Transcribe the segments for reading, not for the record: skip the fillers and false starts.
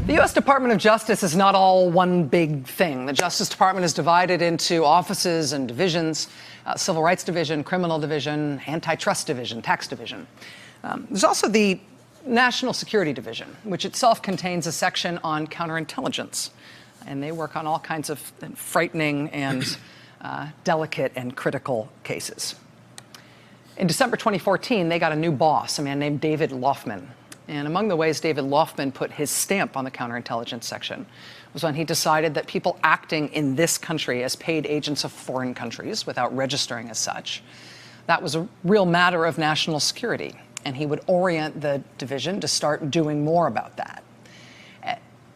The U.S. Department of Justice is not all one big thing. The Justice Department is divided into offices and divisions, Civil Rights Division, Criminal Division, Antitrust Division, Tax Division. There's also the National Security Division, which itself contains a section on counterintelligence. And they work on all kinds of frightening and delicate and critical cases. In December 2014, they got a new boss, a man named David Laufman. And among the ways David Laufman put his stamp on the counterintelligence section was when he decided that people acting in this country as paid agents of foreign countries without registering as such, that was a real matter of national security. And he would orient the division to start doing more about that.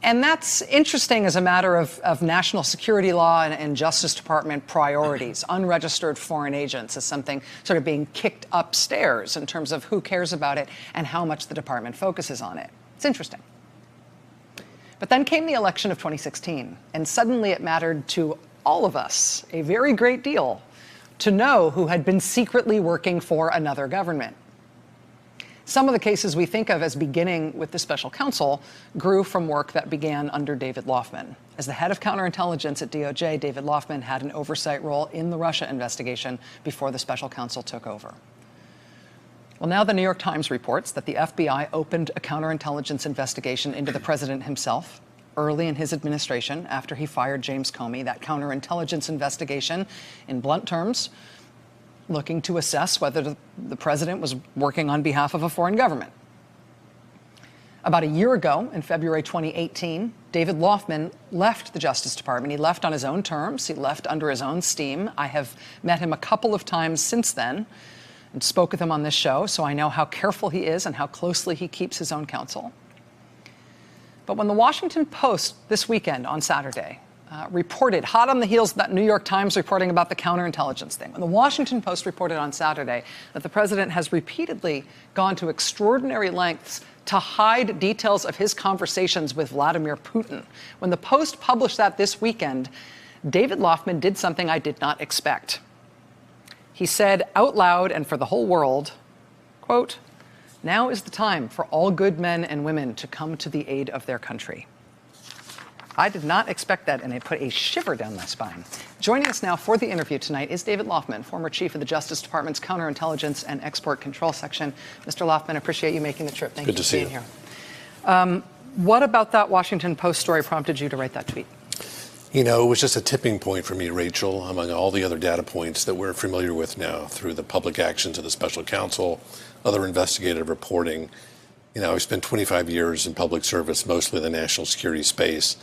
And that's interesting as a matter of national security law and Justice Department priorities. Unregistered foreign agents is something sort of being kicked upstairs in terms of who cares about it and how much the department focuses on it. It's interesting. But then came the election of 2016, and suddenly it mattered to all of us a very great deal to know who had been secretly working for another government. Some of the cases we think of as beginning with the special counsel grew from work that began under David Laufman. As the head of counterintelligence at DOJ, David Laufman had an oversight role in the Russia investigation before the special counsel took over. Well, now the New York Times reports that the FBI opened a counterintelligence investigation into the president himself early in his administration after he fired James Comey. That counterintelligence investigation, in blunt terms, looking to assess whether the president was working on behalf of a foreign government. About a year ago, in February 2018, David Laufman left the Justice Department. He left on his own terms. He left under his own steam. I have met him a couple of times since then and spoke with him on this show, so I know how careful he is and how closely he keeps his own counsel. But when the Washington Post this weekend on Saturday reported, hot on the heels of that New York Times reporting about the counterintelligence thing, when the Washington Post reported on Saturday that the president has repeatedly gone to extraordinary lengths to hide details of his conversations with Vladimir Putin, when the Post published that this weekend, David Laufman did something I did not expect. He said out loud and for the whole world, quote, "Now is the time for all good men and women to come to the aid of their country." I did not expect that, and it put a shiver down my spine. Joining us now for the interview tonight is David Laufman, former chief of the Justice Department's Counterintelligence and Export Control Section. Mr. Laufman, I appreciate you making the trip. Thank you for being here. What about that Washington Post story prompted you to write that tweet? You know, it was just a tipping point for me, Rachel, among all the other data points that we're familiar with now through the public actions of the special counsel, other investigative reporting. You know, I've spent 25 years in public service, mostly in the national security space.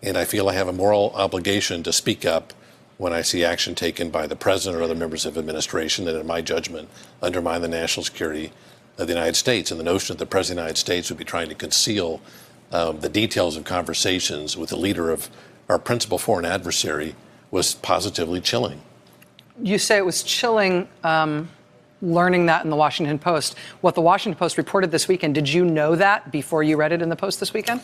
And I feel I have a moral obligation to speak up when I see action taken by the president or other members of administration that, in my judgment, undermine the national security of the United States. And the notion that the president of the United States would be trying to conceal the details of conversations with the leader of our principal foreign adversary was positively chilling. You say it was chilling learning that in the Washington Post. What the Washington Post reported this weekend, did you know that before you read it in the Post this weekend?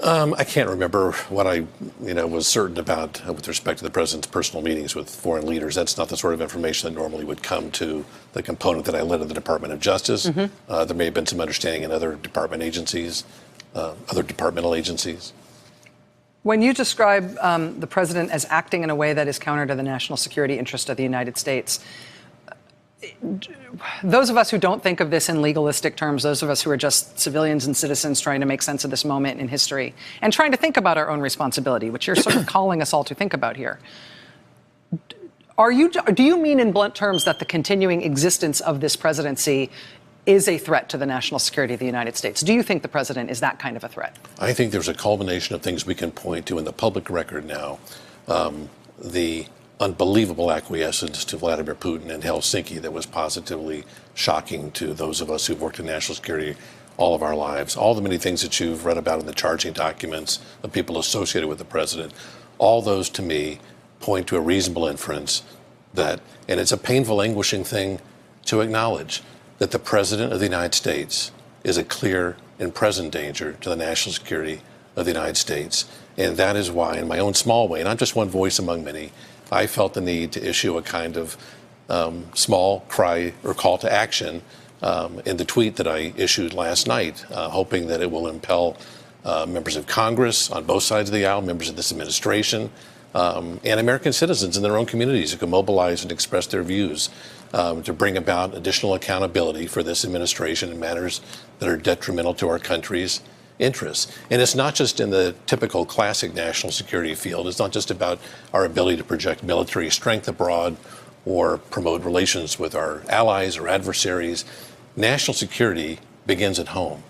I can't remember what I, was certain about with respect to the president's personal meetings with foreign leaders. That's not the sort of information that normally would come to the component that I led in the Department of Justice. Mm-hmm. There may have been some understanding in other department agencies, other departmental agencies. When you describe the president as acting in a way that is counter to the national security interest of the United States, those of us who don't think of this in legalistic terms, those of us who are just civilians and citizens trying to make sense of this moment in history and trying to think about our own responsibility, which you're sort of calling us all to think about here, do you mean in blunt terms that the continuing existence of this presidency is a threat to the national security of the United States? Do you think the president is that kind of a threat? I think there's a culmination of things we can point to in the public record now. The unbelievable acquiescence to Vladimir Putin in Helsinki that was positively shocking to those of us who've worked in national security all of our lives. All the many things that you've read about in the charging documents of people associated with the president, all those to me point to a reasonable inference that, and it's a painful, anguishing thing to acknowledge, that the president of the United States is a clear and present danger to the national security of the United States. And that is why, in my own small way, and I'm just one voice among many, I felt the need to issue a kind of small cry or call to action in the tweet that I issued last night, hoping that it will impel members of Congress on both sides of the aisle, members of this administration, and American citizens in their own communities who can mobilize and express their views to bring about additional accountability for this administration in matters that are detrimental to our country's interests. And it's not just in the typical classic national security field. It's not just about our ability to project military strength abroad or promote relations with our allies or adversaries. National security begins at home.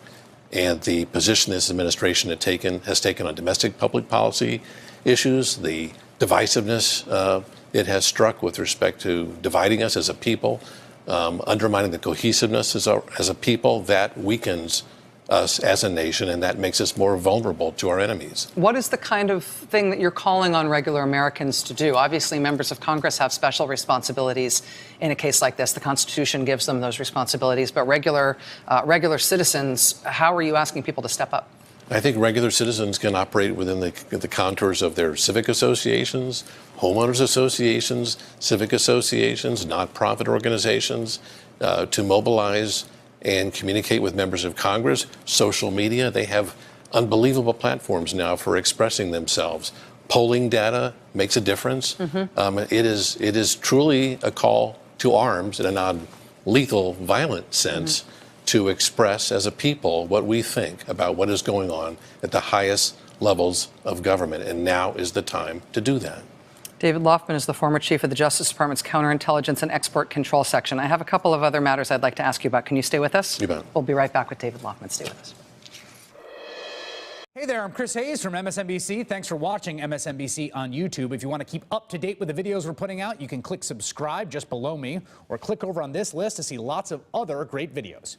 And the position this administration has taken on domestic public policy issues, the divisiveness it has struck with respect to dividing us as a people, undermining the cohesiveness as a people, that weakens us as a nation, and that makes us more vulnerable to our enemies. What is the kind of thing that you're calling on regular Americans to do? Obviously, members of Congress have special responsibilities in a case like this. The Constitution gives them those responsibilities, but regular citizens, how are you asking people to step up? I think regular citizens can operate within the contours of their civic associations, homeowners associations, civic associations, nonprofit organizations, to mobilize and communicate with members of Congress. Social media, they have unbelievable platforms now for expressing themselves. Polling data makes a difference. It is truly a call to arms in a non-lethal, violent sense to express as a people what we think about what is going on at the highest levels of government. And now is the time to do that. David Loftman is the former chief of the Justice Department's Counterintelligence and Export Control Section. I have a couple of other matters I'd like to ask you about. Can you stay with us? You bet. We'll be right back with David Loftman. Stay with us. Hey there, I'm Chris Hayes from MSNBC. Thanks for watching MSNBC on YouTube. If you want to keep up to date with the videos we're putting out, you can click subscribe just below me or click over on this list to see lots of other great videos.